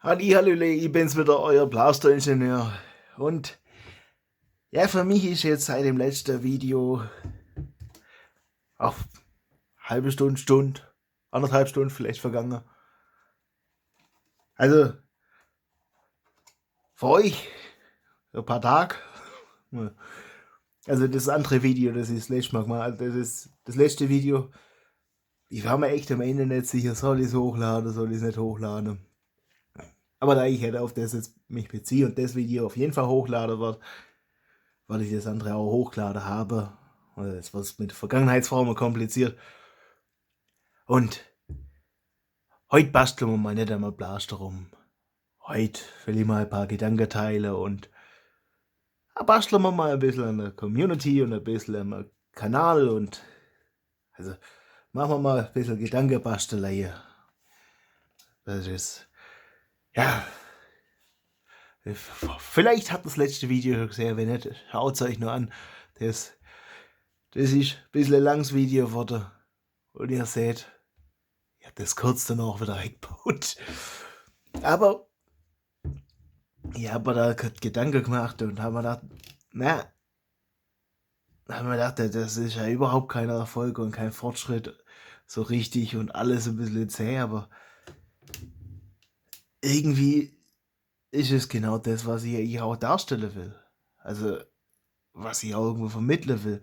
Hallihallöle, ich bin's wieder, euer Blaster-Ingenieur. Und ja, für mich ist jetzt seit dem letzten Video auch halbe Stunde, anderthalb Stunden vielleicht vergangen. Also für euch ein paar Tage. Also das andere Video, das ist letztes Mal, also das ist das letzte Video. Ich war mir echt am Ende nicht sicher, soll ich es hochladen, soll ich es nicht hochladen. Aber da ich halt auf das jetzt mich beziehe und das Video auf jeden Fall hochladen wird, weil ich das andere auch hochgeladen habe. Oder das wird mit Vergangenheitsformen kompliziert. Und heute basteln wir mal nicht einmal Blaster rum. Heute will ich mal ein paar Gedanken teilen und basteln wir mal ein bisschen an der Community und ein bisschen am Kanal und also machen wir mal ein bisschen Gedankenbastelei. Das ist, ja, vielleicht habt ihr das letzte Video schon gesehen, wenn nicht, schaut es euch nur an. Das ist ein bisschen langes Video geworden. Und ihr seht, ich habe das kurz danach wieder weggebaut. Aber ich habe mir da Gedanken gemacht und habe mir gedacht, das ist ja überhaupt kein Erfolg und kein Fortschritt so richtig und alles ein bisschen zäh, aber irgendwie ist es genau das, was ich auch darstellen will. Also, was ich auch irgendwo vermitteln will.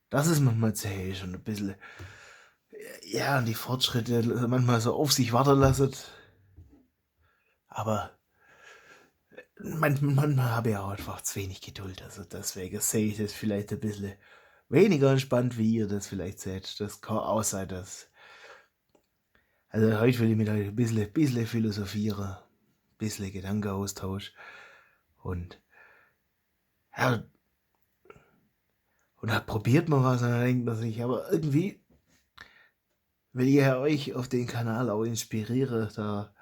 Dass es manchmal zäh ist und ein bisschen, ja, und die Fortschritte manchmal so auf sich warten lassen. Aber manchmal habe ich auch einfach zu wenig Geduld. Also deswegen sehe ich das vielleicht ein bisschen weniger entspannt, wie ihr das vielleicht seht. Das kann auch sein, dass. Also heute will ich mit euch ein bisschen philosophieren, ein bisschen Gedankenaustausch und ja, und da probiert man was und dann denkt man sich, aber irgendwie will ich ja euch auf den Kanal auch inspirieren, da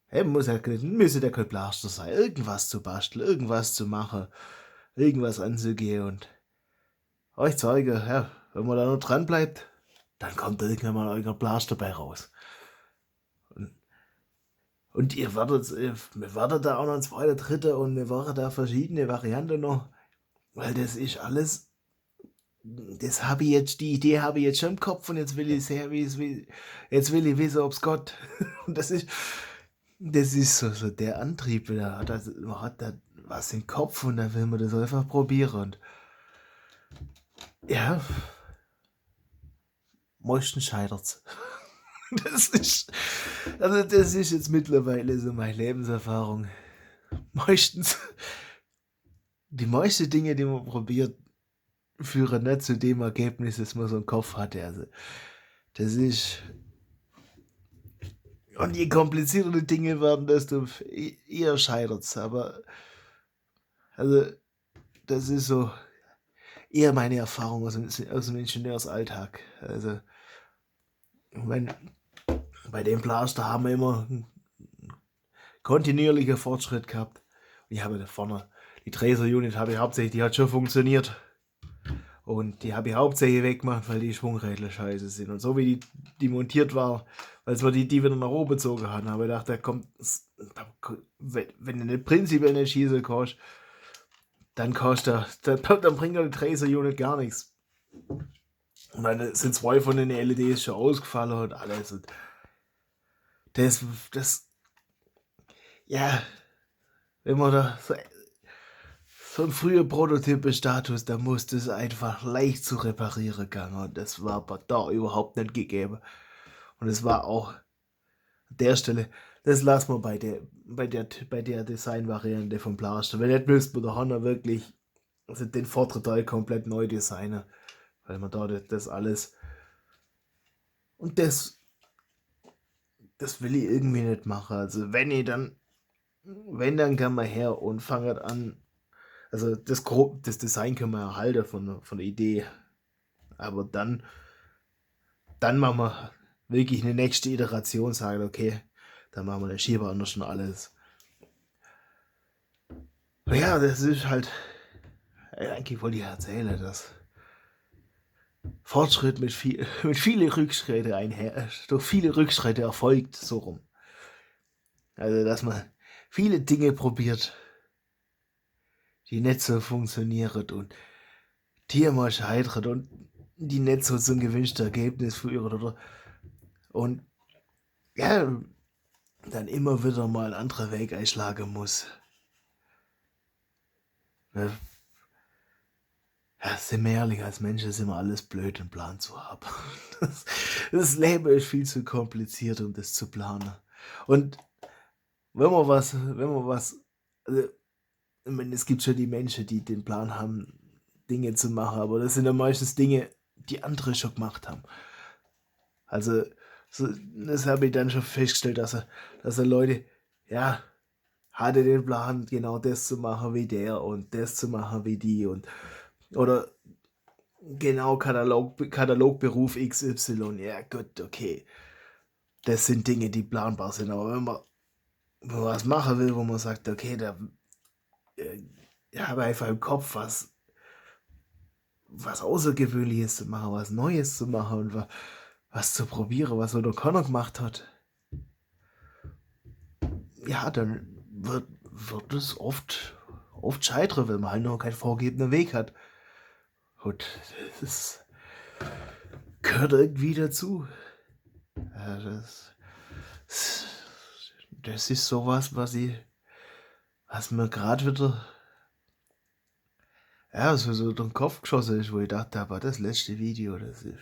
müsste der kein Blaster sein, irgendwas zu basteln, irgendwas zu machen, irgendwas anzugehen und euch zeige, ja, wenn man da noch dran bleibt, dann kommt irgendwann mal euer Blaster dabei raus. Und wir werdet da auch noch ein zweiter, dritter und wir werden da verschiedene Varianten noch, weil das ist alles, die Idee habe ich jetzt schon im Kopf und jetzt will ich sehen, jetzt will ich wissen, ob's Gott. Und das ist so der Antrieb, man hat da was im Kopf und dann will man das einfach probieren und ja, meistens scheitert's. Das das ist jetzt mittlerweile so meine Lebenserfahrung. Meistens, die meisten Dinge, die man probiert, führen nicht zu dem Ergebnis, das man so im Kopf hatte. Also, das ist. Und je komplizierter die Dinge werden, desto eher scheitert's. Aber, also, das ist so eher meine Erfahrung aus dem Ingenieursalltag. Also, ich meine, bei dem Blaster haben wir immer kontinuierlicher Fortschritt gehabt. Und ich habe da vorne die Tracer-Unit die hat schon funktioniert. Und die habe ich hauptsächlich weggemacht, weil die Schwungräder scheiße sind. Und so wie die montiert war, als wir die wieder nach oben gezogen haben, habe ich gedacht, wenn du nicht prinzipiell nicht schießen kannst, dann bringt die Tracer-Unit gar nichts. Und dann sind zwei von den LEDs schon ausgefallen und alles. Und ja, wenn man da so ein früher Prototypen-Status, da musste es einfach leicht zu reparieren gehen und das war aber da überhaupt nicht gegeben. Und es war auch an der Stelle, das lassen wir bei der Designvariante vom Blaster. Wenn nicht, müsste man da Honor wirklich den vorderen Teil komplett neu designen, weil man da das alles und das will ich irgendwie nicht machen. Also wenn dann kann man her und fangen an. Also das Design können wir erhalten von der Idee. Aber dann machen wir wirklich eine nächste Iteration, sagen, okay, dann machen wir den Schieber anders und alles. Ja, das ist halt, eigentlich wollte ich erzählen, dass Fortschritt mit viele Rückschritte durch viele Rückschritte erfolgt, so rum. Also, dass man viele Dinge probiert, die nicht so funktionieren und die mal scheitern und die nicht so zum gewünschten Ergebnis führen oder und ja, dann immer wieder mal 'n anderer Weg einschlagen muss. Ne? Ja, sind wir ehrlich, als Menschen sind wir alles blöd, 'n Plan zu haben. Das das Leben ist viel zu kompliziert, um das zu planen. Und wenn man was also, ich meine, es gibt schon die Menschen, die den Plan haben, Dinge zu machen, aber das sind ja meistens Dinge, die andere schon gemacht haben. Also, so das habe ich dann schon festgestellt, dass er Leute, ja, hatte den Plan, genau das zu machen wie der und das zu machen wie die und oder genau Katalogberuf XY. Ja gut, okay. Das sind Dinge, die planbar sind, aber wenn man was machen will, wo man sagt: „Okay, da äh, ich habe einfach im Kopf was Außergewöhnliches zu machen, was Neues zu machen und was zu probieren, was so der Connor gemacht hat. Ja, dann wird es oft scheitern, weil man halt noch keinen vorgegebenen Weg hat. Und das gehört irgendwie dazu. Das das ist so was, was mir grad wieder, ja, so durch den Kopf geschossen ist, wo ich dachte: „Aber das letzte Video, das ist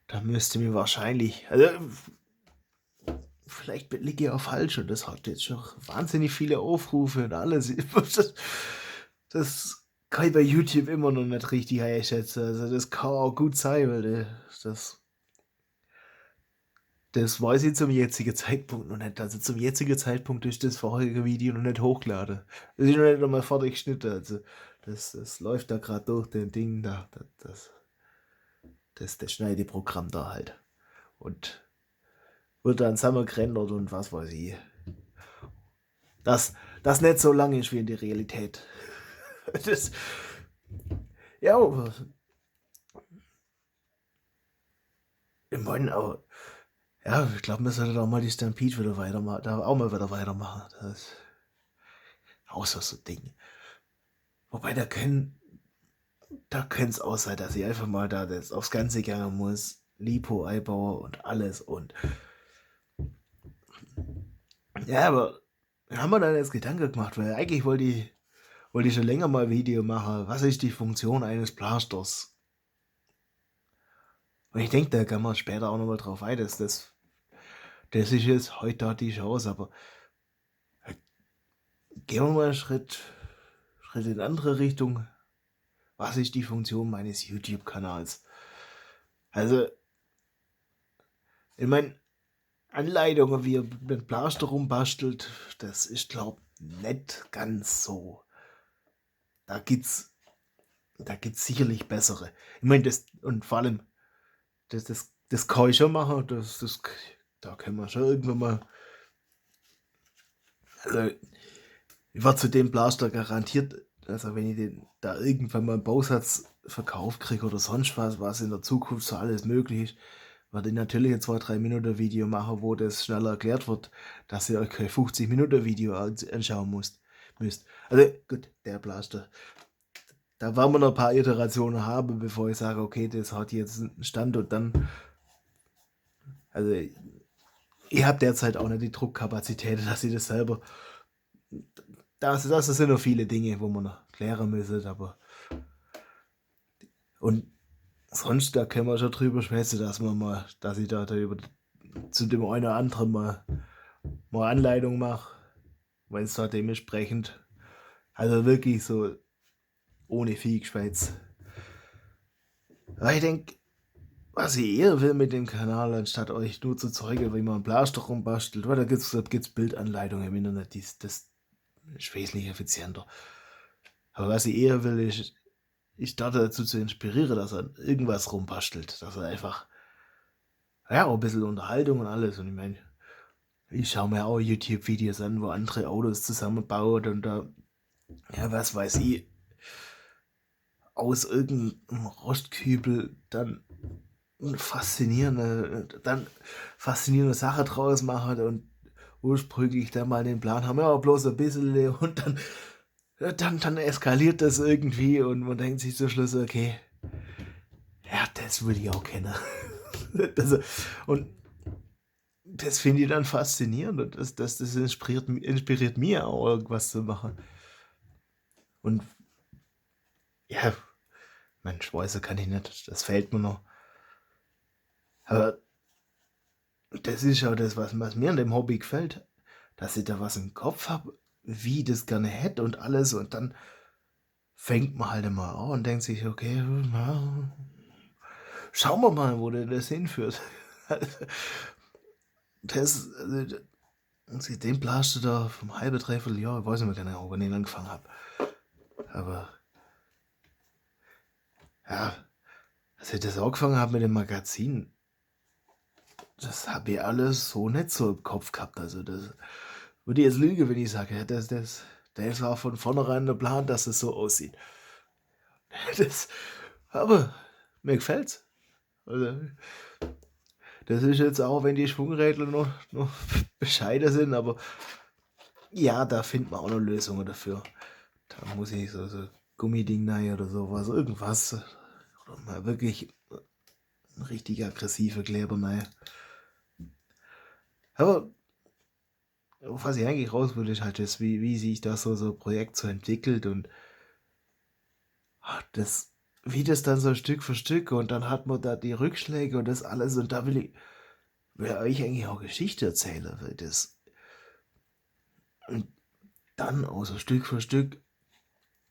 da müsste mir wahrscheinlich also, vielleicht liege ich auch falsch und das hat jetzt schon wahnsinnig viele Aufrufe und alles. Das kann ich bei YouTube immer noch nicht richtig einschätzen. Also, das kann auch gut sein, weil, das weiß ich zum jetzigen Zeitpunkt noch nicht. Also, zum jetzigen Zeitpunkt ist das vorherige Video noch nicht hochgeladen. Das ist noch nicht einmal fertig geschnitten. Also, das läuft da grad durch den Ding da, das Schneideprogramm da halt und wird dann zusammengerendert und was weiß ich. Dass das nicht so lang ist wie in der Realität. Das ja, aber ich meine, aber ja, ich glaube, wir sollten auch mal die Stampede wieder weitermachen da auch mal wieder weitermachen. Das ist auch so Ding. Wobei da können's auch sein, dass ich einfach mal da das aufs Ganze gehen muss, Lipo einbauen und alles und ja, aber haben wir dann jetzt Gedanken gemacht, weil eigentlich wollte ich schon länger mal ein Video machen. Was ist die Funktion eines Blasters? Und ich denke, da kann man später auch noch mal drauf ein, dass das ist jetzt heute da die Chance, aber gehen wir mal 'n Schritt in 'ne andere Richtung. Was ist die Funktion meines YouTube-Kanals? Also, ich meine, Anleitungen, wie ihr mit Blaster rumbastelt, das ist, glaube nicht ganz so. Da gibt's da gibt's sicherlich bessere. Ich meine, das und vor allem, das kann ich schon machen, da können wir schon irgendwann mal also, ich werde zu dem Blaster garantiert also, wenn ich den da irgendwann mal 'n Bausatz verkauft kriege oder sonst was in der Zukunft so alles möglich ist, werde ich natürlich ein 2, 3 Minuten Video machen, wo das schnell erklärt wird, dass ihr euch kein 50 Minuten Video anschauen müsst. Also, gut, der Blaster, da werden wir noch 'n paar Iterationen haben, bevor ich sage: „Okay, das hat jetzt 'n Stand“ und dann also, ich habe derzeit auch nicht die Druckkapazitäten, dass ich das selber das sind noch viele Dinge, wo wir noch klären müssen, aber und sonst, da können wir schon drüber schwätzen, dass ich da über zu dem einen oder anderen mal Anleitung mache, wenn's da dementsprechend also wirklich so ohne viel Geschwätz. Aber ich denke, was ich eher will mit dem Kanal, anstatt euch nur zu zeigen, wie man 'n Blaster rumbastelt, weil da gibt's Bildanleitungen im Internet, das ist wesentlich effizienter. Aber was ich eher will, ist da dazu zu inspirieren, dass er irgendwas rumbastelt, dass er einfach ja, auch 'n bisschen Unterhaltung und alles und ich meine, ich schaue mir auch YouTube-Videos an, wo andere Autos zusammenbauen und da ja, was weiß ich, aus irgend 'nem Rostkübel dann dann faszinierende Sache draus machen und ursprünglich dann mal den Plan haben, ja, bloß ein bisschen und dann eskaliert das irgendwie und man denkt sich zum Schluss, okay, ja, das würde ich auch kennen. Das, und das finde ich dann faszinierend und das inspiriert mir auch, irgendwas zu machen. Und ja, mein Schweißer kann ich nicht, das fehlt mir noch. Aber das ist ja das, was mir an dem Hobby gefällt, dass ich da was im Kopf habe, wie ich das gerne hätte und alles und dann fängt man halt immer an und denkt sich, okay, na, schauen wir mal, wo denn das hinführt. Den Plaster da vom halben, dreiviertel Jahr, ich weiß nicht mehr genau, wann ich angefangen habe. Aber ja, als ich das angefangen habe mit dem Magazin, das habe ich alles so nicht so im Kopf gehabt. Also das würde ich jetzt lügen, wenn ich sage, ja, das war von vornherein der Plan, dass es so aussieht. Das, aber mir gefällt's. Also, das ist jetzt auch, wenn die Schwungräder noch bescheider sind, aber ja, da findet man auch noch Lösungen dafür. Da muss ich so Gummiding rein oder sowas, irgendwas. Oder mal wirklich ein richtig aggressive Kleber rein. Aber was ich eigentlich raus will, ist halt das, wie sich das so ein Projekt so entwickelt und wie das dann so Stück für Stück und dann hat man da die Rückschläge und das alles und da will ich euch eigentlich auch Geschichte erzählen, weil das und dann auch so Stück für Stück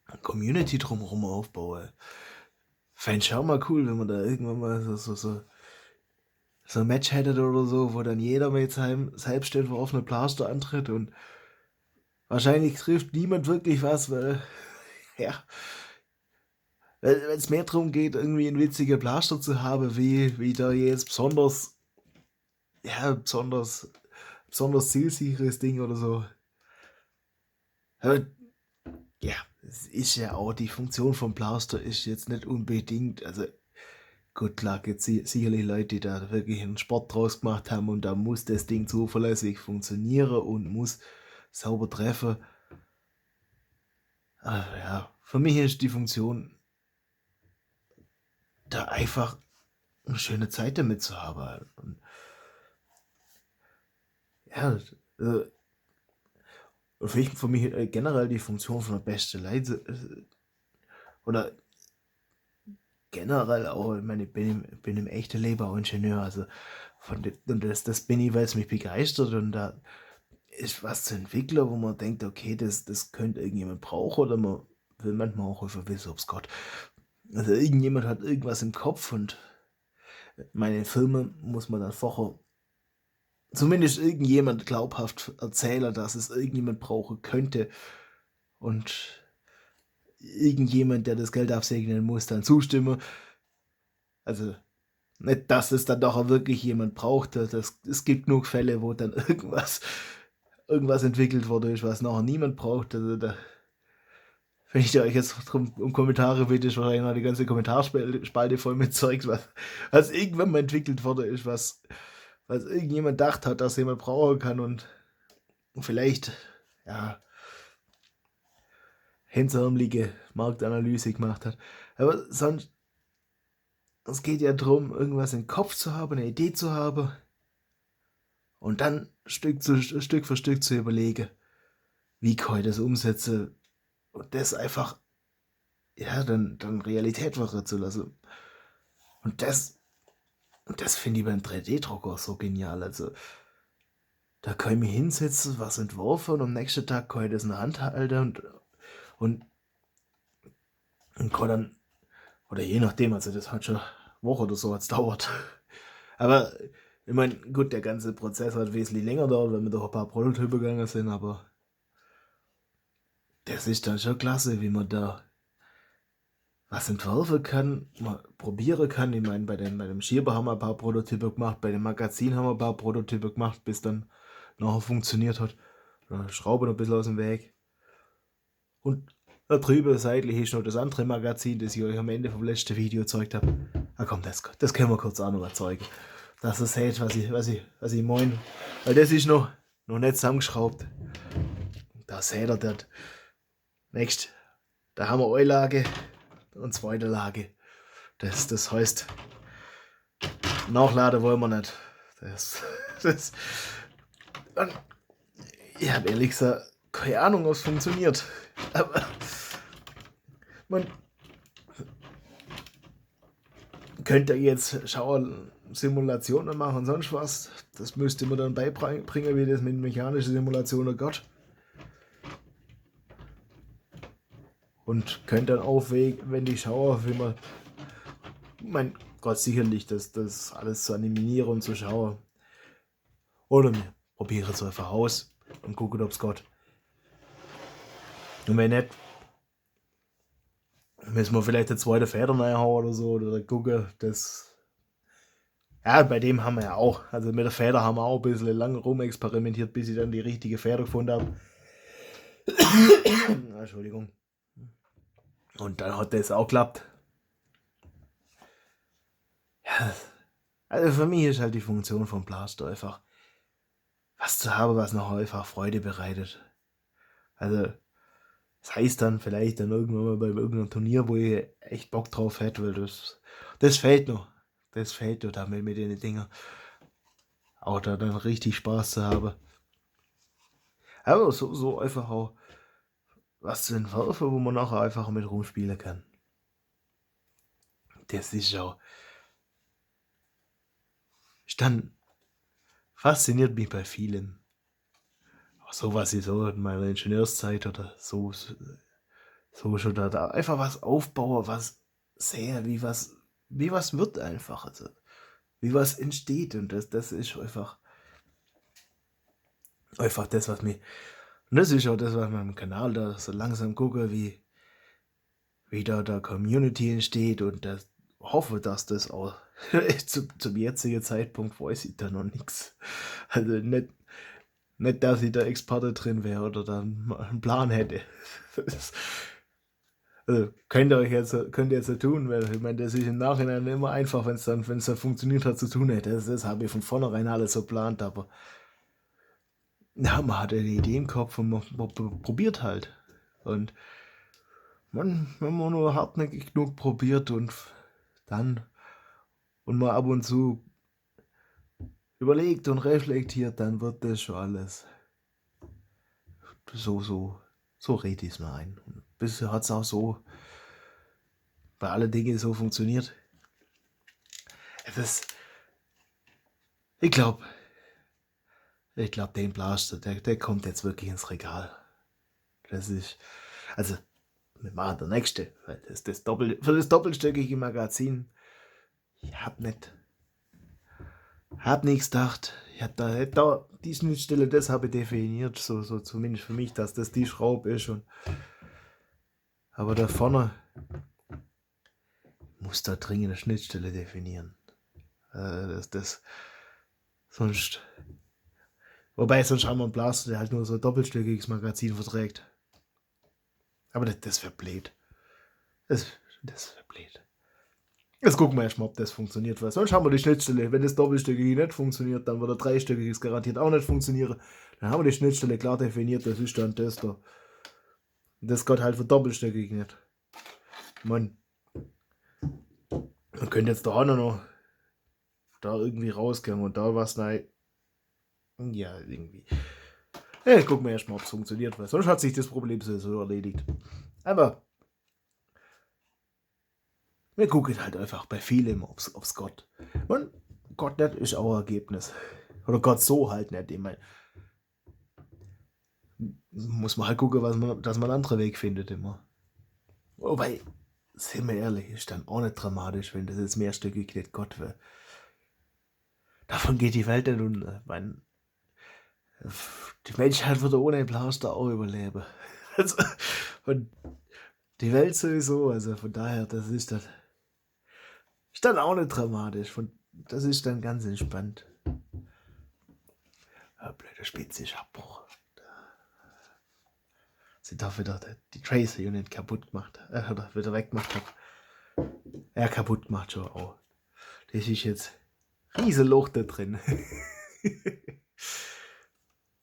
eine Community drumherum aufbauen. Fände ich auch mal cool, wenn man da irgendwann mal so ein Match hätte oder so, wo dann jeder mit seinem selbst entworfenen Blaster antritt und wahrscheinlich trifft niemand wirklich was, weil ja, wenn es mehr darum geht, irgendwie einen witzigen Blaster zu haben, wie da jetzt besonders zielsicheres Ding oder so. Aber ja, es ist ja auch, die Funktion vom Blaster ist jetzt nicht unbedingt, also gut, klar gibt es sicherlich Leute, die da wirklich einen Sport draus gemacht haben und da muss das Ding zuverlässig funktionieren und muss sauber treffen. Aber ja, für mich ist die Funktion, da einfach eine schöne Zeit damit zu haben. Und ja, und für mich generell die Funktion von der beste Leute oder generell auch, ich meine, ich bin im echten Leben auch Ingenieur, also und das bin ich, weil es mich begeistert und da ist was zu entwickeln, wo man denkt, okay, das könnte irgendjemand brauchen oder man will manchmal auch einfach wissen, ob es Gott. Also irgendjemand hat irgendwas im Kopf und meine Filme muss man dann vorher zumindest irgendjemand glaubhaft erzählen, dass es irgendjemand brauchen könnte und irgendjemand, der das Geld absegnen muss, dann zustimmen. Also nicht, dass es dann doch auch wirklich jemand braucht. Es gibt genug Fälle, wo dann irgendwas entwickelt wurde, was nachher niemand braucht. Also wenn ich euch jetzt um Kommentare bitte, ist wahrscheinlich noch die ganze Kommentarspalte voll mit Zeugs, was irgendwann mal entwickelt wurde, ist, was irgendjemand gedacht hat, dass jemand brauchen kann und vielleicht, ja, hemdsärmelige Marktanalyse gemacht hat. Aber sonst, es geht ja darum, irgendwas im Kopf zu haben, eine Idee zu haben und dann Stück für Stück zu überlegen, wie kann ich das umsetzen und das einfach, ja, dann Realität werden zu lassen. Und das finde ich beim 3D-Drucker so genial. Also, da kann ich mich hinsetzen, was entworfen und am nächsten Tag kann ich das in der Hand halten und kann dann, oder je nachdem, also das hat schon eine Woche oder so hat's dauert. Aber ich meine, gut, der ganze Prozess hat wesentlich länger gedauert, weil wir durch ein paar Prototypen gegangen sind, aber das ist dann schon klasse, wie man da was entwerfen kann, mal probieren kann. Ich meine, bei dem Schieber haben wir ein paar Prototypen gemacht, bei dem Magazin haben wir ein paar Prototypen gemacht, bis dann nachher funktioniert hat. Schrauben ein bisschen aus dem Weg. Und da drüben seitlich ist noch das andere Magazin, das ich euch am Ende vom letzten Video gezeigt habe. komm, das können wir kurz auch noch erzeugen. Dass ihr seht, was ich meine. Weil das ist noch nicht zusammengeschraubt. Da seht ihr das. Nächst, da haben wir eine Lage und zweite Lage. Das heißt, nachladen wollen wir nicht. Das, und ich habe ehrlich gesagt keine Ahnung, ob es funktioniert. Aber man könnte jetzt schauen, Simulationen machen und sonst was. Das müsste man dann beibringen, wie das mit mechanischer Simulation geht. Und könnte dann aufwägen, wenn ich schaue, wie man, mein Gott, sicherlich, das alles zu animieren und zu schauen. Oder wir probieren es einfach aus und gucken, ob es geht. Und wenn nicht, müssen wir vielleicht eine zweite Feder reinhauen oder so, oder gucken, das. Ja, bei dem haben wir ja auch. Also mit der Feder haben wir auch ein bisschen lang rumexperimentiert, bis ich dann die richtige Feder gefunden habe. Entschuldigung. Und dann hat das auch geklappt. Ja, also für mich ist halt die Funktion vom Blaster einfach was zu haben, was noch einfach Freude bereitet. Also das heißt dann vielleicht dann irgendwann mal bei irgendeinem Turnier, wo ich echt Bock drauf hätte, weil das fehlt noch. Das fehlt noch damit mit den Dingen. Auch da dann richtig Spaß zu haben. Aber so einfach auch was zu entwerfen, wo man nachher einfach mit rumspielen kann. Das ist auch. Dann fasziniert mich bei vielem. Auch so was ich so in meiner Ingenieurszeit oder so schon da einfach was aufbauen, was sehe, wie was wird einfach. Also, wie was entsteht. Und das ist einfach das, was mir. Und das ist auch das, was man im Kanal da so langsam gucke, wie da Community entsteht und das hoffe, dass das auch zum jetzigen Zeitpunkt weiß ich da noch nichts. Also nicht, dass ich da Experte drin wäre oder dann mal einen Plan hätte. Also könnt ihr jetzt so tun, weil ich meine, das ist im Nachhinein immer einfach, wenn es dann funktioniert hat, zu tun hätte. Das habe ich von vornherein alles so geplant, aber ja, man hat eine Idee im Kopf und man probiert halt. Und wenn man nur hartnäckig genug probiert und mal ab und zu überlegt und reflektiert, dann wird das schon alles. So rede ich es mir ein. Und bisher hat es auch so bei allen Dingen so funktioniert. Ich glaube, den Blaster, der kommt jetzt wirklich ins Regal. Das ist, also, wir machen der nächste, weil für das doppelstöckige Magazin, ich hab nichts gedacht. Ich hab da die Schnittstelle, das habe ich definiert, so zumindest für mich, dass das die Schraube ist. Aber da vorne muss da dringend eine Schnittstelle definieren. Sonst. Wobei, sonst haben wir einen Blaster, der halt nur so ein doppelstöckiges Magazin verträgt. Aber das wäre blöd. Das wäre blöd. Jetzt gucken wir erstmal, ob das funktioniert. Weil sonst haben wir die Schnittstelle. Wenn das doppelstöckige nicht funktioniert, dann wird der dreistöckiges garantiert auch nicht funktionieren. Dann haben wir die Schnittstelle klar definiert. Das ist dann das da. Das geht halt für doppelstöckig nicht. Man könnte jetzt da auch noch da irgendwie rausgehen und da was rein. Ja, irgendwie. Ja, gucken wir erstmal, ob es funktioniert. Weil sonst hat sich das Problem so erledigt. Aber wir gucken halt einfach bei vielem, ob's Gott. Und Gott nicht ist auch ein Ergebnis. Oder Gott so halt nicht. Ich meine, muss man halt gucken, dass man einen anderen Weg findet immer. Wobei, sind wir ehrlich, ist dann auch nicht dramatisch, wenn das jetzt mehrstöckig nicht Gott will. Davon geht die Welt nicht unter. Die Menschheit würde ohne Blaster auch überleben. Also, und die Welt sowieso, also von daher, das ist dann auch nicht dramatisch. Das ist dann ganz entspannt. Blöder spezifisch Abbruch. Sie darf wieder die Tracer Unit kaputt gemacht. Oder wieder weggemacht hat. Kaputt gemacht schon auch. Das ist jetzt ein Riesenloch da drin.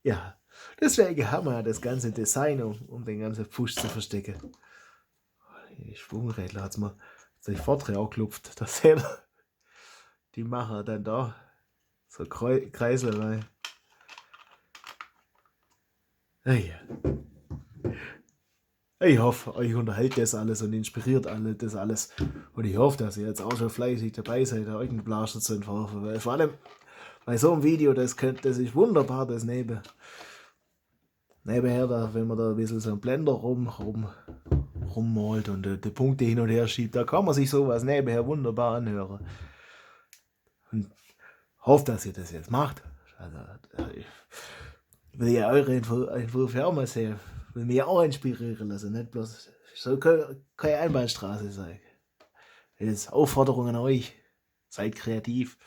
Ja, deswegen haben wir das ganze Design, um den ganzen Pfusch zu verstecken. Die Schwungrädler hat es mir sich vorher auch geklopft. Da seht ihr, die machen dann da so Kreisel. Ja. Ich hoffe, euch unterhält das alles und inspiriert das alles. Und ich hoffe, dass ihr jetzt auch schon fleißig dabei seid, irgendeinen Blaster zu entwerfen. Weil vor allem bei so einem Video, das ist wunderbar, das nebenher, da, wenn man da ein bisschen so einen Blender rummalt und die Punkte hin und her schiebt, da kann man sich sowas nebenher wunderbar anhören. Und hoffe, dass ihr das jetzt macht. Also, ich will ja eure Entwürfe auch mal sehen. Will mich auch inspirieren lassen, nicht bloß. So keine Einbahnstraße sein. Jetzt Aufforderung an euch. Seid kreativ.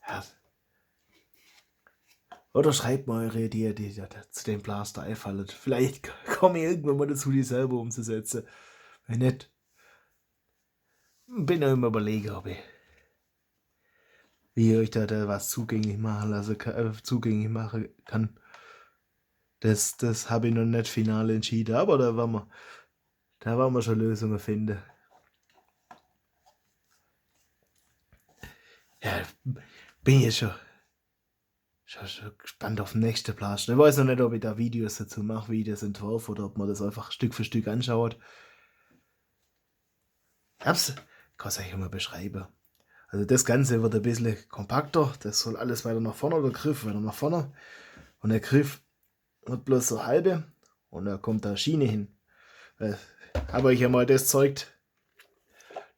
Ja. Oder schreibt mal eure Idee, die zu dem Blaster einfallen. Vielleicht komme ich irgendwann mal dazu, die selber umzusetzen. Wenn nicht, bin ich immer überlegen, wie ich euch da was zugänglich machen kann. Das habe ich noch nicht final entschieden, aber da werden wir schon Lösungen finden. Ja, bin ich schon gespannt auf den nächsten Blaster. Ich weiß noch nicht, ob ich da Videos dazu mache, wie ich das entwerfe, oder ob man das einfach Stück für Stück anschaut. Ich kann es euch mal beschreiben. Also das Ganze wird ein bisschen kompakter. Das soll alles weiter nach vorne, der Griff weiter nach vorne. Und der Griff wird bloß so halbe. Und da kommt da Schiene hin. Habe ich ja mal das zeigt.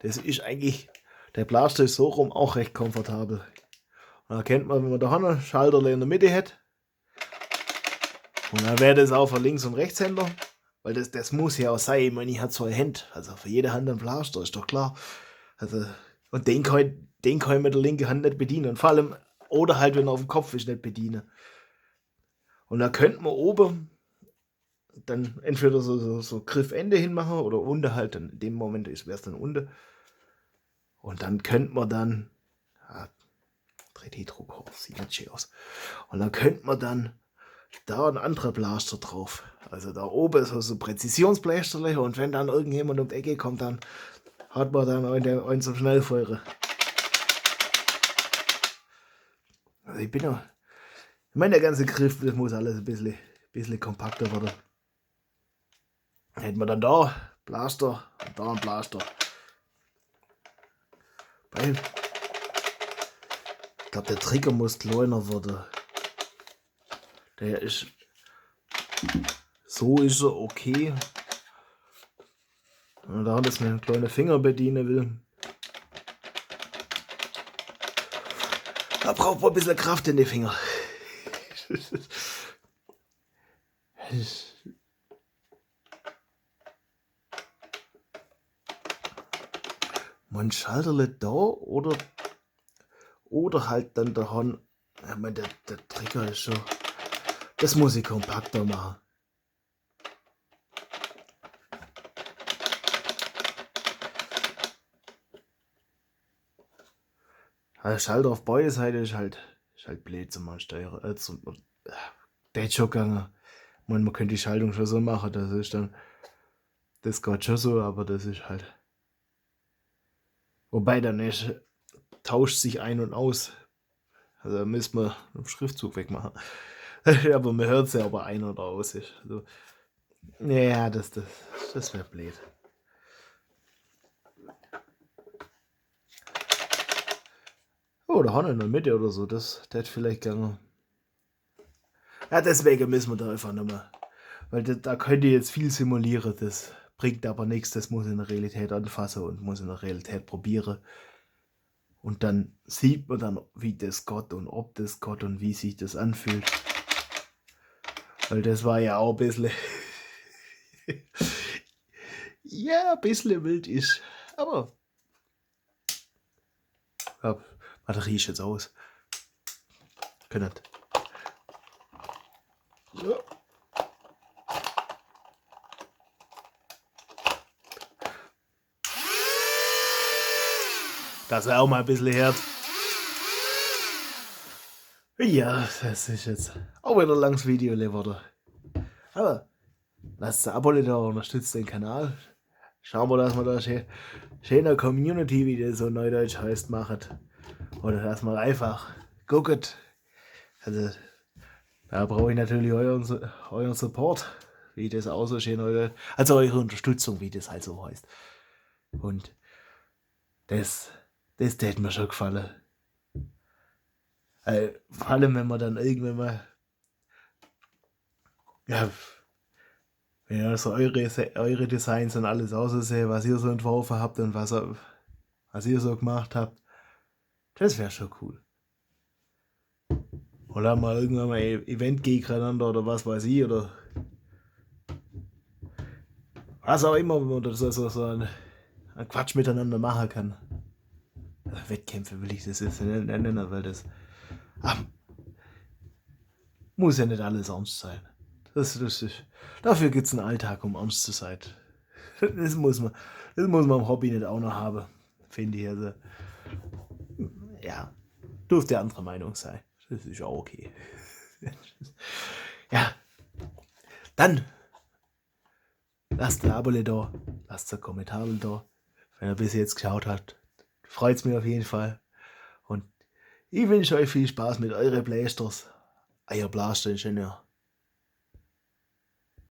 Das ist eigentlich, der Blaster ist so rum auch recht komfortabel. Und da kennt man, wenn man da einen Schalter in der Mitte hat. Und dann wäre das auch für Links- und Rechtshänder. Weil das muss ja auch sein. Ich meine, ich habe 2 Hände. Also für jede Hand ein Blaster, ist doch klar. Also, und den kann ich mit der linken Hand nicht bedienen. Und vor allem, oder halt, wenn er auf dem Kopf ist, nicht bedienen. Und da könnte man oben dann entweder so Griffende hinmachen oder unten halt. Dann in dem Moment wäre es dann unten. Und dann könnte man dann, 3D-Druck hoch, sieht nicht schön aus. Und dann könnte man dann da ein anderer Blaster drauf. Also da oben ist so Präzisionsblaster und wenn dann irgendjemand um die Ecke kommt, dann hat man dann einen zum Schnellfeuern. Also ich meine, der ganze Griff, das muss alles ein bisschen kompakter werden. Hätten wir dann da Blaster und da ein Blaster. Ich glaube, der Trigger muss kleiner werden. Der ist, so ist er okay. Und da hat es mir einen kleinen Finger bedienen will. Da braucht man ein bisschen Kraft in die Finger. Man Schalterle da oder halt dann der Horn. Ich meine, der Trigger ist schon. Das muss ich kompakter machen. Der Schalter auf beide Seiten ist halt blöd zum Ansteuern. Der hat schon gegangen. Man könnte die Schaltung schon so machen, das geht schon so, aber das ist halt. Wobei dann tauscht sich ein und aus. Also da müssen wir einen Schriftzug wegmachen. Aber man hört es ja, ob er ein oder aus ist. Also, ja, das wäre blöd. Oh, da haben wir in der Mitte oder so, das hätte vielleicht gegangen. Ja, deswegen müssen wir da einfach nochmal. Weil da könnt ihr jetzt viel simulieren, das bringt aber nichts, das muss in der Realität anfassen und muss in der Realität probieren. Und dann sieht man dann, wie das Gott und ob das Gott und wie sich das anfühlt. Weil das war ja auch ein bisschen. Ja, ein bisschen wild ist. Aber. Ja, Batterie ist jetzt aus. Können. Ja. dass er auch mal ein bisschen hört. Ja, das ist jetzt auch wieder ein langes Video geworden. Aber lasst ein Abo da, unterstützt den Kanal. Schauen wir, dass wir da schöne Community, wie das so neudeutsch heißt, machen. Oder dass man einfach guckt. Also, da brauche ich natürlich euren Support, wie das auch so schön heute. Also eure Unterstützung, wie das halt so heißt. Und das hätte mir schon gefallen. Vor allem, wenn man dann irgendwann mal, ja, wenn ihr so eure Designs und alles aussehen, was ihr so entworfen habt und was ihr so gemacht habt, das wäre schon cool. Oder mal irgendwann mal ein Event gegeneinander oder was weiß ich, oder was auch immer, wenn man so ein Quatsch miteinander machen kann. Wettkämpfe will ich das jetzt nicht nennen, weil das muss ja nicht alles ernst sein. Dafür gibt es einen Alltag, um ernst zu sein. Das muss man im Hobby nicht auch noch haben, finde ich. Also, ja, dürfte andere Meinung sein. Das ist auch okay. Ja, dann lasst ein Abo da, lasst ein Kommentar da. Wenn ihr bis jetzt geschaut habt, freut es mich auf jeden Fall. Und ich wünsche euch viel Spaß mit euren Blasters. Euer Blaster-Ingenieur.